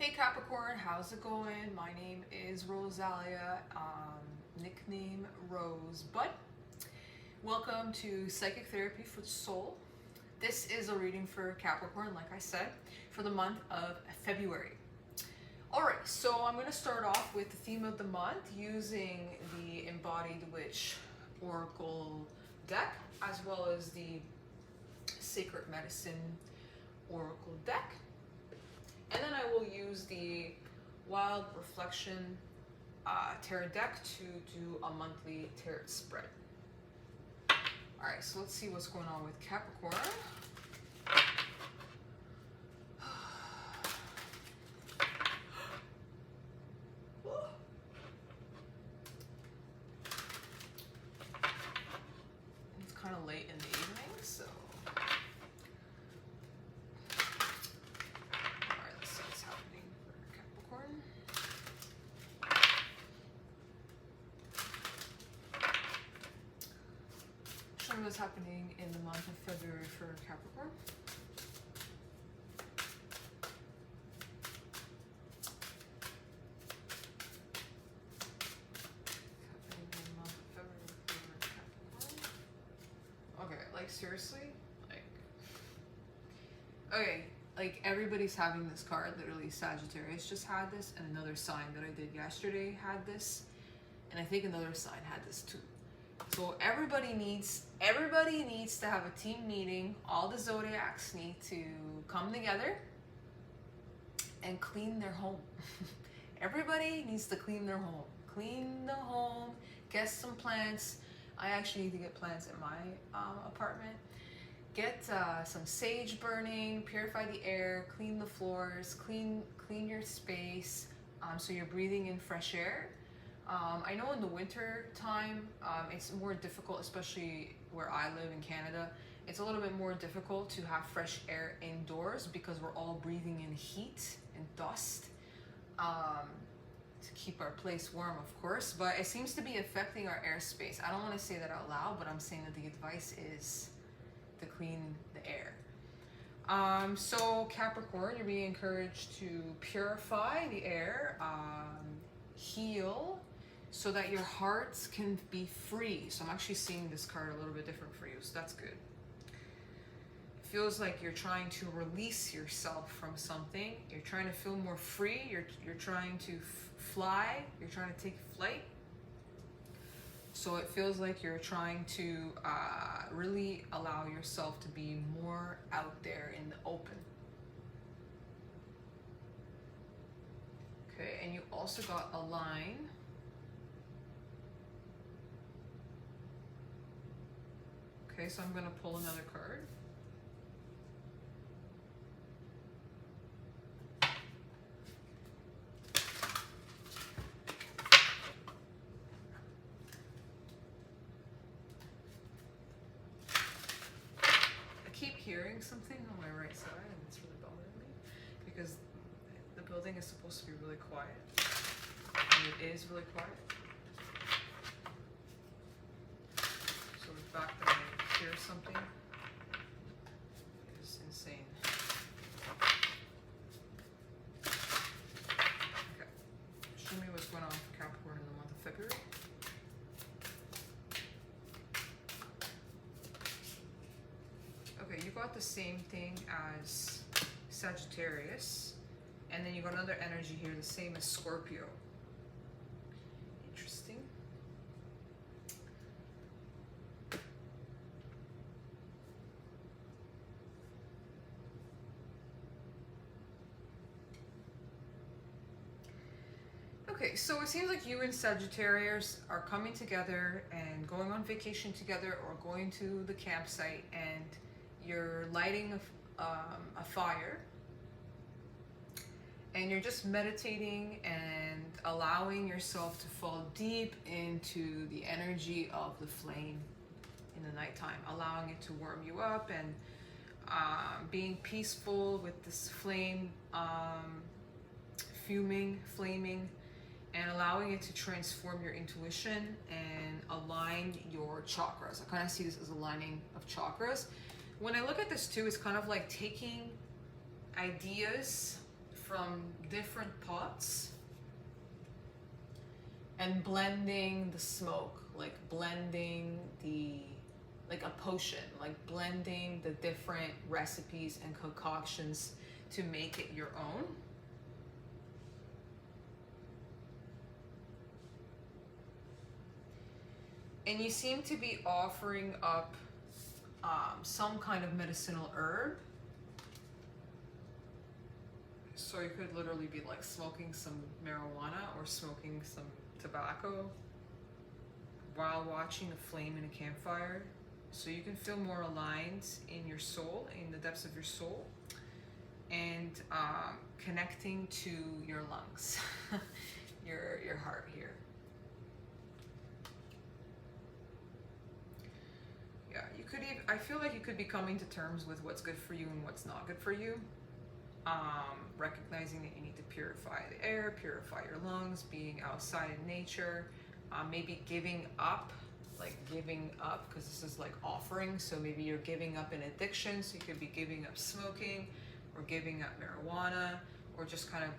Hey Capricorn, how's it going? My name is Rosalia, nickname Rose, but welcome to Psychic Therapy for the Soul. This is a reading for Capricorn, like I said, for the month of February. Alright, so I'm going to start off with the theme of the month using the Embodied Witch Oracle deck, as well as the Sacred Medicine Oracle deck. And then I will use the Wild Reflection tarot deck to do a monthly tarot spread. Alright, so let's see what's going on with Capricorn. It's kind of late in the evening, so... what's happening in the month of February for Capricorn. Okay, like seriously? Okay, like everybody's having this card. Literally Sagittarius just had this, and another sign that I did yesterday had this, and I think another sign had this too. So everybody needs to have a team meeting. All the zodiacs need to come together and clean their home. Everybody needs to clean their home. Clean the home, get some plants. I actually need to get plants in my apartment. Get some sage burning, purify the air, clean the floors, clean your space, so you're breathing in fresh air. I know in the winter time, it's more difficult, especially where I live in Canada. It's a little bit more difficult to have fresh air indoors because we're all breathing in heat and dust to keep our place warm, of course. But it seems to be affecting our airspace. I don't want to say that out loud, but I'm saying that the advice is to clean the air. So Capricorn, you're being encouraged to purify the air, heal, so that your hearts can be free. So I'm actually seeing this card a little bit different for you, so that's good. It feels like you're trying to release yourself from something. You're trying to feel more free. You're trying to fly. You're trying to take flight. So it feels like you're trying to really allow yourself to be more out there in the open. Okay, and you also got a line. Okay, so I'm going to pull another card. I keep hearing something on my right side, and it's really bothering me because the building is supposed to be really quiet, and it is really quiet. So the fact that I hear something is insane. Okay, show me what's going on for Capricorn in the month of February. Okay, you got the same thing as Sagittarius, and then you got another energy here, the same as Scorpio. Interesting. Okay, so it seems like you and Sagittarius are coming together and going on vacation together, or going to the campsite, and you're lighting a fire, and you're just meditating and allowing yourself to fall deep into the energy of the flame in the nighttime, allowing it to warm you up, and being peaceful with this flame flaming, and allowing it to transform your intuition and align your chakras. I kind of see this as aligning of chakras. When I look at this too, it's kind of like taking ideas from different pots and blending the smoke, like blending like a potion, like blending the different recipes and concoctions to make it your own. And you seem to be offering up some kind of medicinal herb. So you could literally be like smoking some marijuana or smoking some tobacco while watching a flame in a campfire. So you can feel more aligned in your soul, in the depths of your soul, and connecting to your lungs, your heart here. Yeah, you could even, I feel like you could be coming to terms with what's good for you and what's not good for you. Recognizing that you need to purify the air, purify your lungs, being outside in nature, maybe giving up, because this is like offering. So maybe you're giving up an addiction. So you could be giving up smoking or giving up marijuana, or just kind of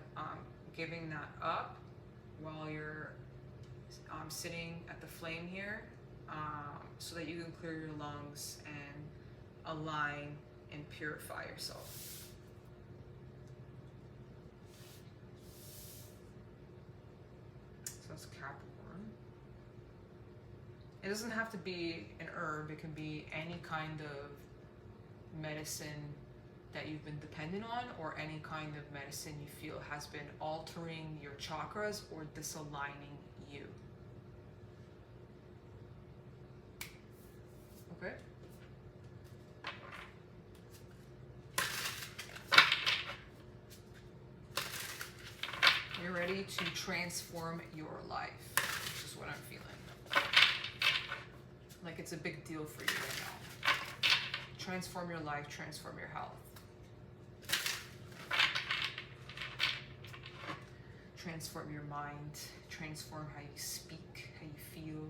giving that up while you're sitting at the flame here, so that you can clear your lungs and align and purify yourself. That's Capricorn. It doesn't have to be an herb. It can be any kind of medicine that you've been dependent on, or any kind of medicine you feel has been altering your chakras or disaligning you. Okay? You're ready to transform your life, which is what I'm feeling. Like it's a big deal for you right now. Transform your life, transform your health. Transform your mind, transform how you speak, how you feel.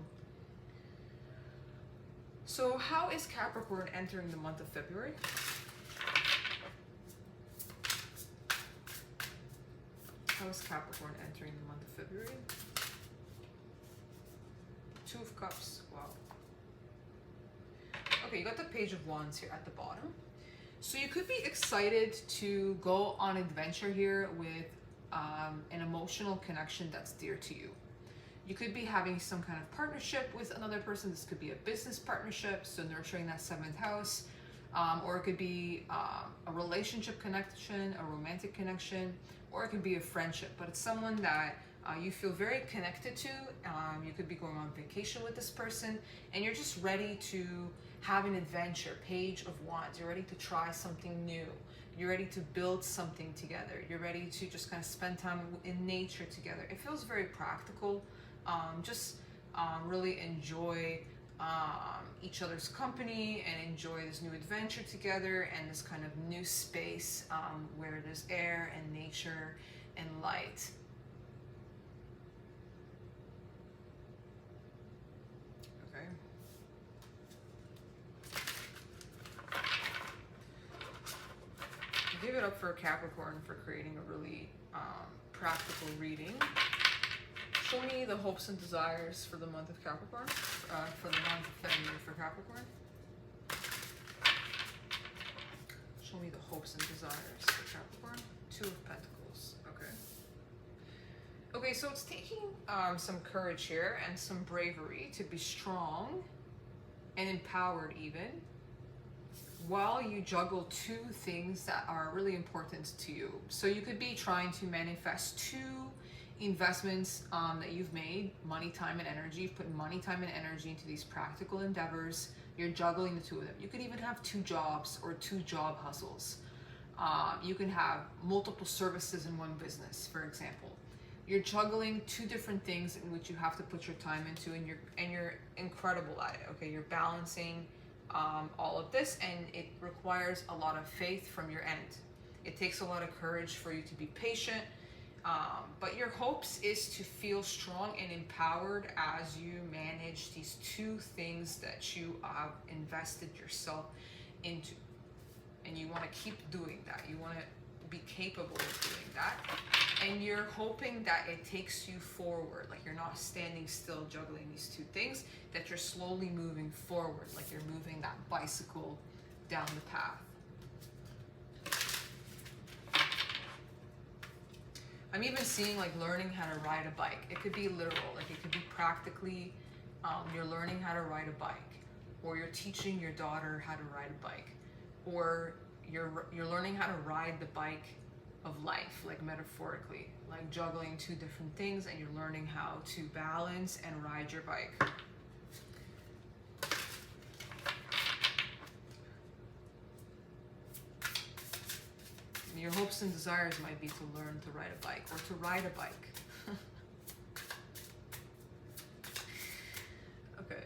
So how is Capricorn entering the month of February? How is Capricorn entering the month of February? Two of Cups. Wow. Okay, you got the Page of Wands here at the bottom. So you could be excited to go on adventure here with an emotional connection that's dear to you. You could be having some kind of partnership with another person. This could be a business partnership, so nurturing that 7th house. Or it could be a relationship connection, a romantic connection, or it could be a friendship. But it's someone that you feel very connected to. You could be going on vacation with this person, and you're just ready to have an adventure. Page of Wands. You're ready to try something new. You're ready to build something together. You're ready to just kind of spend time in nature together. It feels very practical. Really enjoy each other's company and enjoy this new adventure together and this kind of new space where there's air and nature and light. Okay. Give it up for Capricorn for creating a really practical reading. Show me the hopes and desires for the month of Capricorn, for the month of February for Capricorn. Show me the hopes and desires for Capricorn. 2 of Pentacles. Okay. Okay, so it's taking some courage here and some bravery to be strong and empowered even, while you juggle 2 things that are really important to you. So you could be trying to manifest 2 investments that you've made, money, time, and energy. You've put money, time, and energy into these practical endeavors. You're juggling the 2 of them. You could even have 2 jobs or 2 job hustles. You can have multiple services in one business, for example. You're juggling 2 different things in which you have to put your time into, and you're incredible at it. Okay, you're balancing all of this, and it requires a lot of faith from your end. It takes a lot of courage for you to be patient. But your hopes is to feel strong and empowered as you manage these 2 things that you have invested yourself into. And you want to keep doing that. You want to be capable of doing that. And you're hoping that it takes you forward, like you're not standing still juggling these two things, that you're slowly moving forward, like you're moving that bicycle down the path. I'm even seeing like learning how to ride a bike. It could be literal, like it could be practically, you're learning how to ride a bike, or you're teaching your daughter how to ride a bike, or you're learning how to ride the bike of life, like metaphorically, like juggling two different things, and you're learning how to balance and ride your bike. Your hopes and desires might be to learn to ride a bike, or to ride a bike. Okay,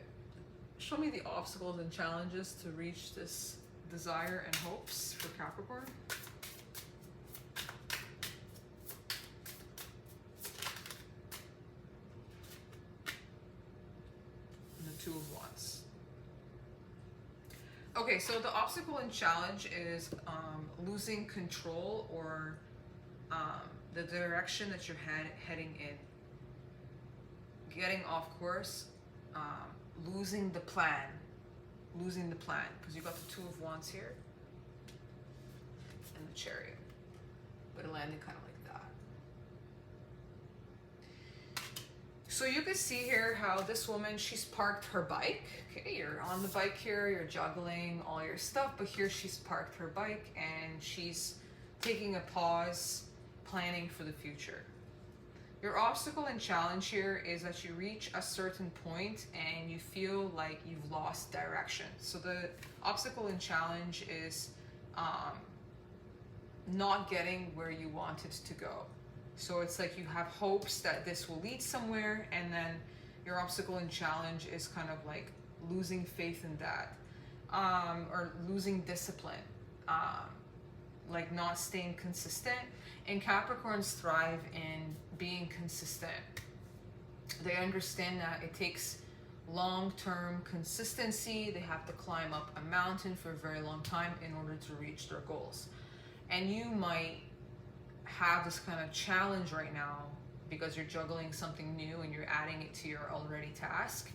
show me the obstacles and challenges to reach this desire and hopes for Capricorn. And the Two of Wands. Okay, so the obstacle and challenge is losing control, or the direction that you're heading in, getting off course, losing the plan, because you got the Two of Wands here and the Chariot, but it landed kind of like that. So you can see here how this woman, she's parked her bike. Okay, you're on the bike here, you're juggling all your stuff, but here she's parked her bike and she's taking a pause, planning for the future. Your obstacle and challenge here is that you reach a certain point and you feel like you've lost direction. So the obstacle and challenge is not getting where you wanted to go. So it's like you have hopes that this will lead somewhere, and then your obstacle and challenge is kind of like losing faith in that, or losing discipline, like not staying consistent. And Capricorns thrive in being consistent. They understand that it takes long-term consistency. They have to climb up a mountain for a very long time in order to reach their goals. And you might have this kind of challenge right now because you're juggling something new and you're adding it to your already task.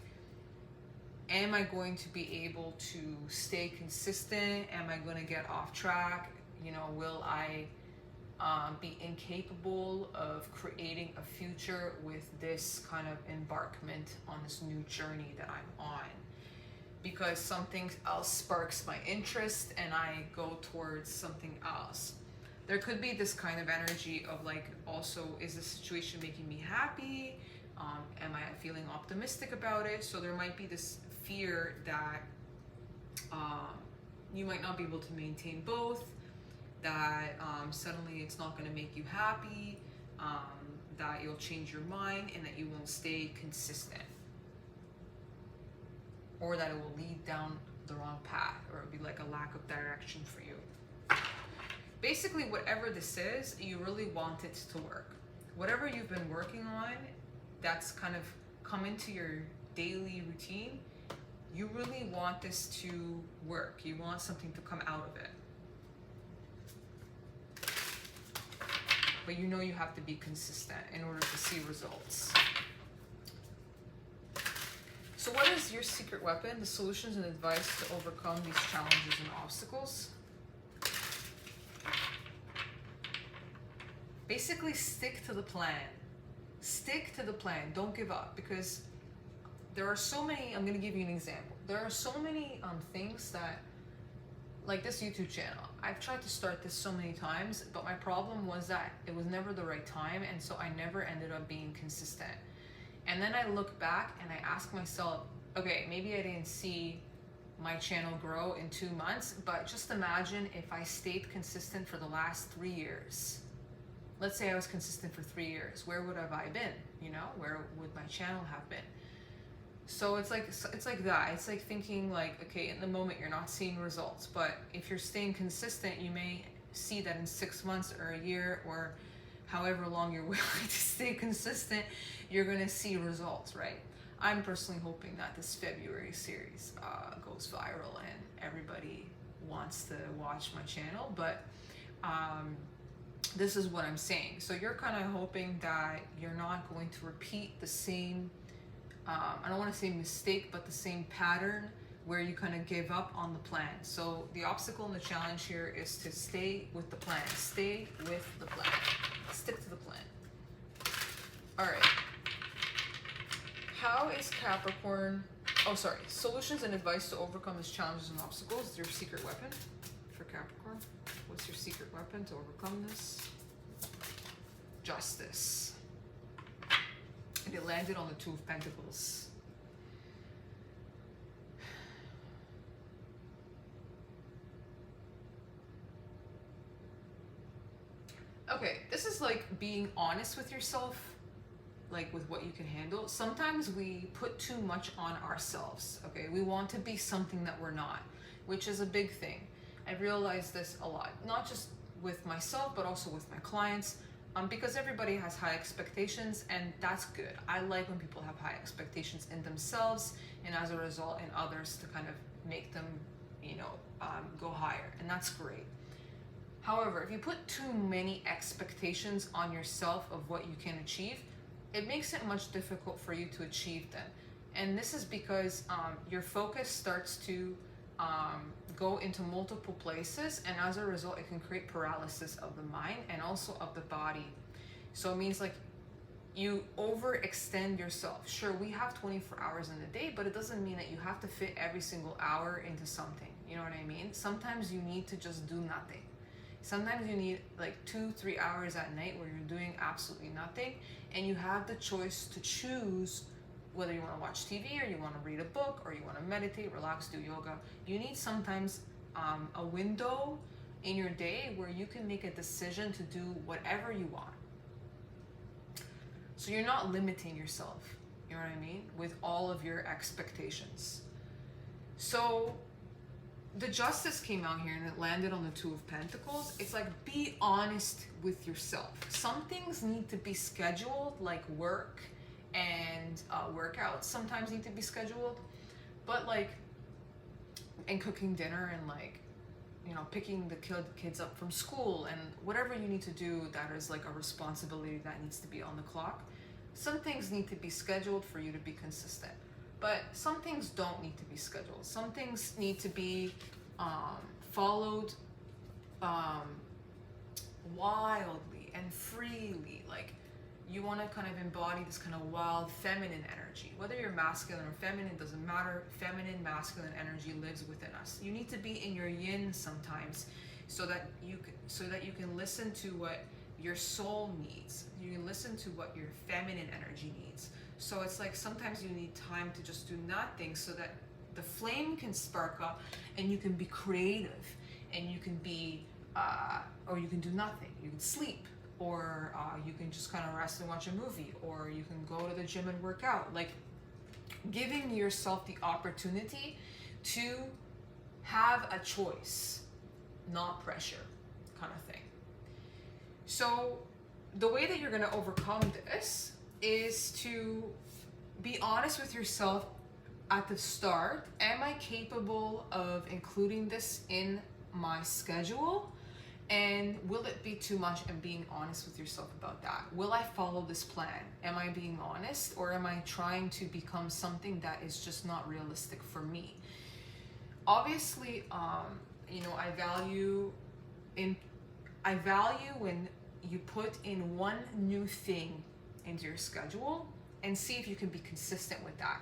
Am I going to be able to stay consistent? Am I going to get off track? You know, will I be incapable of creating a future with this kind of embarkment on this new journey that I'm on? Because something else sparks my interest and I go towards something else. There could be this kind of energy of like, also, is the situation making me happy? Am I feeling optimistic about it? So there might be this fear that you might not be able to maintain both, that suddenly it's not going to make you happy, that you'll change your mind and that you won't stay consistent, or that it will lead down the wrong path, or it'll be like a lack of direction for you. Basically, whatever this is, you really want it to work. Whatever you've been working on, that's kind of come into your daily routine, you really want this to work. You want something to come out of it. But you know you have to be consistent in order to see results. So what is your secret weapon? The solutions and advice to overcome these challenges and obstacles. Basically, stick to the plan. Stick to the plan. Don't give up, because there are so many. I'm going to give you an example. There are so many things that, like this YouTube channel, I've tried to start this so many times, but my problem was that it was never the right time, and so I never ended up being consistent. And then I look back and I ask myself, okay, maybe I didn't see my channel grow in 2 months, but just imagine if I stayed consistent for the last 3 years. Let's say I was consistent for 3 years. Where would have I been? You know, where would my channel have been? So it's like that. It's like thinking like, okay, in the moment you're not seeing results, but if you're staying consistent, you may see that in 6 months or a year or however long you're willing to stay consistent, you're gonna see results, right? I'm personally hoping that this February series goes viral and everybody wants to watch my channel, but this is what I'm saying. So you're kind of hoping that you're not going to repeat the same, I don't want to say mistake, but the same pattern where you kind of give up on the plan. So the obstacle and the challenge here is to stay with the plan. Stay with the plan. Stick to the plan. All right. How is Capricorn, oh sorry, solutions and advice to overcome these challenges and obstacles. Your secret weapon for Capricorn. What's your secret weapon to overcome this? Justice. And it landed on the Two of Pentacles. Okay, this is like being honest with yourself, like with what you can handle. Sometimes we put too much on ourselves, okay? We want to be something that we're not, which is a big thing. I realize this a lot, not just with myself, but also with my clients, because everybody has high expectations, and that's good. I like when people have high expectations in themselves, and as a result in others, to kind of make them, you know, go higher, and that's great. However, if you put too many expectations on yourself of what you can achieve, it makes it much difficult for you to achieve them. And this is because your focus starts to go into multiple places, and as a result, it can create paralysis of the mind and also of the body. So it means like you overextend yourself. Sure, we have 24 hours in a day, but it doesn't mean that you have to fit every single hour into something. You know what I mean? Sometimes you need to just do nothing. Sometimes you need like 2-3 hours at night where you're doing absolutely nothing, and you have the choice to choose whether you want to watch TV or you want to read a book or you want to meditate, relax, do yoga. You need sometimes a window in your day where you can make a decision to do whatever you want. So you're not limiting yourself, you know what I mean, with all of your expectations. So the Justice came out here and it landed on the Two of Pentacles. It's like, be honest with yourself. Some things need to be scheduled, like work and workouts sometimes need to be scheduled, but like, and cooking dinner and like, you know, picking the kids up from school and whatever you need to do that is like a responsibility that needs to be on the clock. Some things need to be scheduled for you to be consistent. But some things don't need to be scheduled. Some things need to be followed wildly and freely. Like you want to kind of embody this kind of wild feminine energy. Whether you're masculine or feminine, doesn't matter. Feminine, masculine energy lives within us. You need to be in your yin sometimes, so that you can listen to what your soul needs. You can listen to what your feminine energy needs. So it's like sometimes you need time to just do nothing so that the flame can spark up and you can be creative, and you can be, or you can do nothing. You can sleep, or you can just kind of rest and watch a movie, or you can go to the gym and work out. Like giving yourself the opportunity to have a choice, not pressure kind of thing. So the way that you're going to overcome this is to be honest with yourself at the start. Am I capable of including this in my schedule? And will it be too much? And being honest with yourself about that. Will I follow this plan? Am I being honest, or am I trying to become something that is just not realistic for me? Obviously, you know, I value when you put in one new thing into your schedule and see if you can be consistent with that.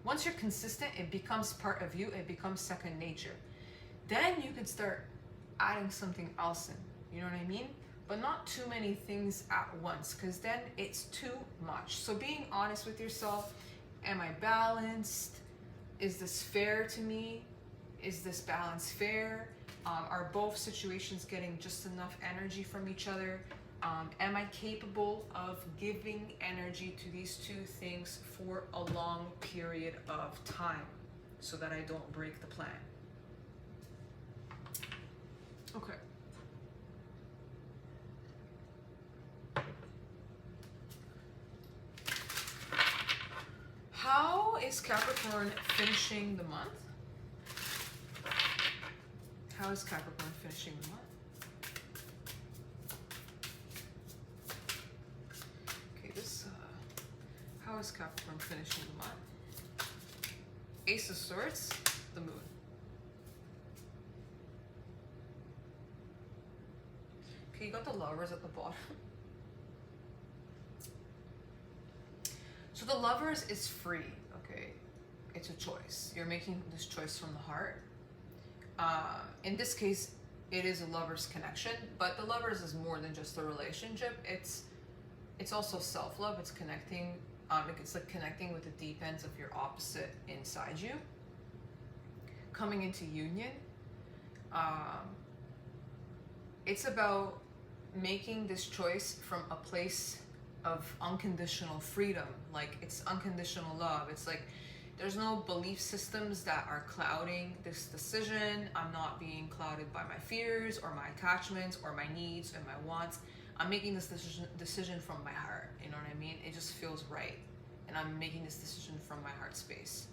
Once you're consistent, it becomes part of you, it becomes second nature. Then you can start adding something else in, you know what I mean? But not too many things at once, because then it's too much. So being honest with yourself, am I balanced? Is this fair to me? Is this balance fair? Are both situations getting just enough energy from each other? Am I capable of giving energy to these two things for a long period of time so that I don't break the plan? Okay. How is Capricorn finishing the month? How is Capricorn finishing the month? is Capricorn finishing the month? Ace of Swords, the Moon. Okay, you got the Lovers at the bottom. So the Lovers is free, okay? It's a choice. You're making this choice from the heart. In this case, it is a lover's connection, but the Lovers is more than just a relationship. It's also self-love. It's connecting. It's like connecting with the deep ends of your opposite inside you. Coming into union. It's about making this choice from a place of unconditional freedom. Like, it's unconditional love. It's like there's no belief systems that are clouding this decision. I'm not being clouded by my fears or my attachments or my needs and my wants. I'm making this decision from my heart. You know what I mean? It just feels right. And I'm making this decision from my heart space.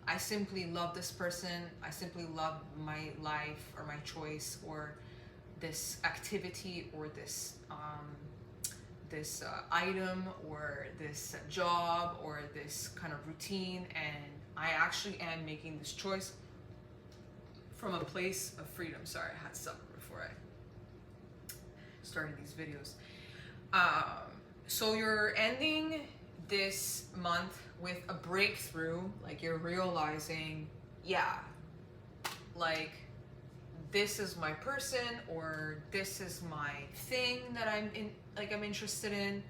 I simply love this person. I simply love my life or my choice or this activity or this item or this job or this kind of routine, and I actually am making this choice from a place of freedom. Sorry, I had supper before I started these videos. So you're ending this month with a breakthrough, like you're realizing, yeah, like this is my person, or this is my thing that I'm interested in.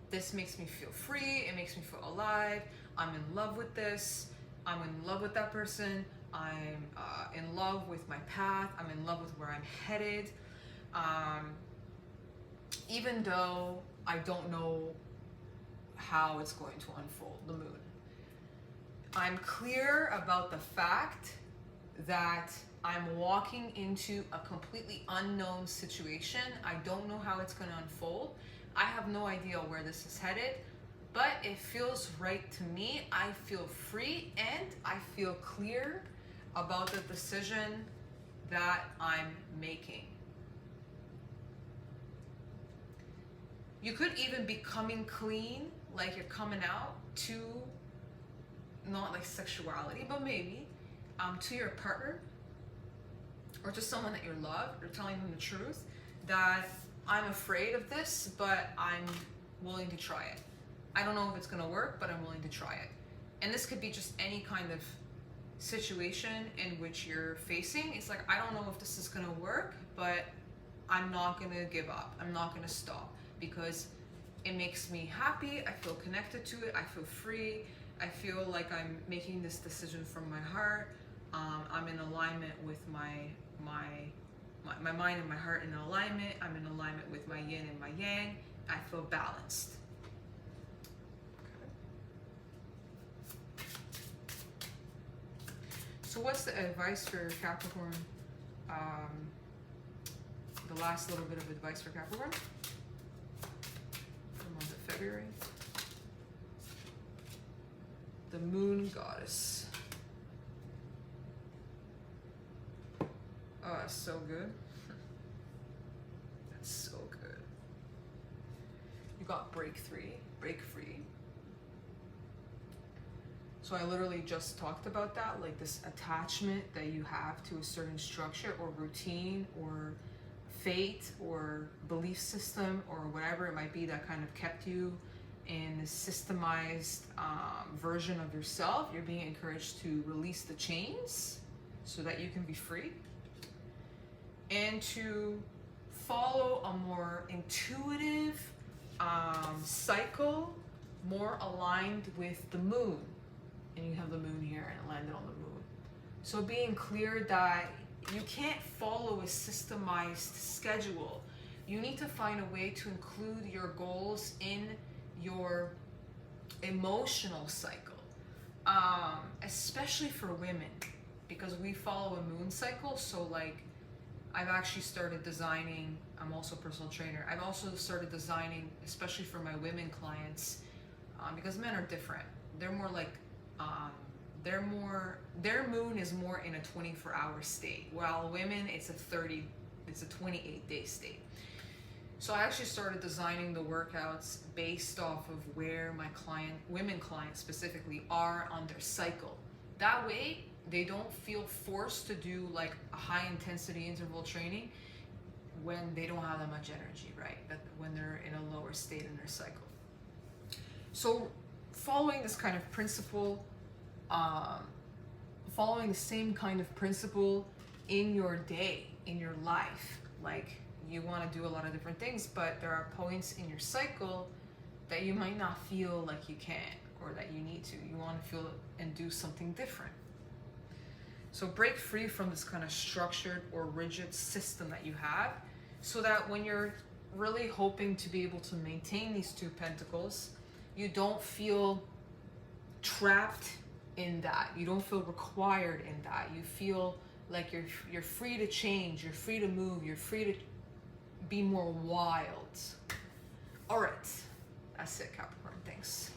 This makes me feel free. It makes me feel alive. I'm in love with this. I'm in love with that person. I'm in love with my path. I'm in love with where I'm headed. Even though I don't know how it's going to unfold, the moon. I'm clear about the fact that I'm walking into a completely unknown situation. I don't know how it's going to unfold. I have no idea where this is headed, but it feels right to me. I feel free and I feel clear about the decision that I'm making. You could even be coming clean, like you're coming out to, not like sexuality, but maybe to your partner or to someone that you love. You're telling them the truth that I'm afraid of this, but I'm willing to try it. I don't know if it's gonna work, but I'm willing to try it. And this could be just any kind of situation in which you're facing. It's like, I don't know if this is gonna work, but I'm not gonna give up. I'm not gonna stop because it makes me happy. I feel connected to it. I feel free. I feel like I'm making this decision from my heart. I'm in alignment with my mind and my heart in alignment. I'm in alignment with my yin and my yang. I feel balanced. Okay. So what's the advice for Capricorn? The last little bit of advice for Capricorn for the month of February. The Moon Goddess. Oh, that's so good. That's so good. You got break free. So I literally just talked about that, like this attachment that you have to a certain structure or routine or fate or belief system or whatever it might be that kind of kept you in this systemized version of yourself. You're being encouraged to release the chains so that you can be free and to follow a more intuitive cycle, more aligned with the moon. And you have the moon here and it landed on the moon. So being clear that you can't follow a systemized schedule. You need to find a way to include your goals in your emotional cycle, especially for women, because we follow a moon cycle. So like, I've actually started designing, I'm also a personal trainer, I've also started designing, especially for my women clients, because men are different. They're more like, their moon is more in a 24-hour state, while women, it's a 28-day state. So I actually started designing the workouts based off of where my women clients specifically, are on their cycle. That way, they don't feel forced to do like a high intensity interval training when they don't have that much energy, right? That when they're in a lower state in their cycle. So following this kind of principle, following the same kind of principle in your day, in your life, like you want to do a lot of different things, but there are points in your cycle that you might not feel like you can or that you need to. You want to feel and do something different. So break free from this kind of structured or rigid system that you have, so that when you're really hoping to be able to maintain these two pentacles, you don't feel trapped in that. You don't feel required in that. You feel like you're free to change, you're free to move, you're free to be more wild. All right, that's it, Capricorn. Thanks.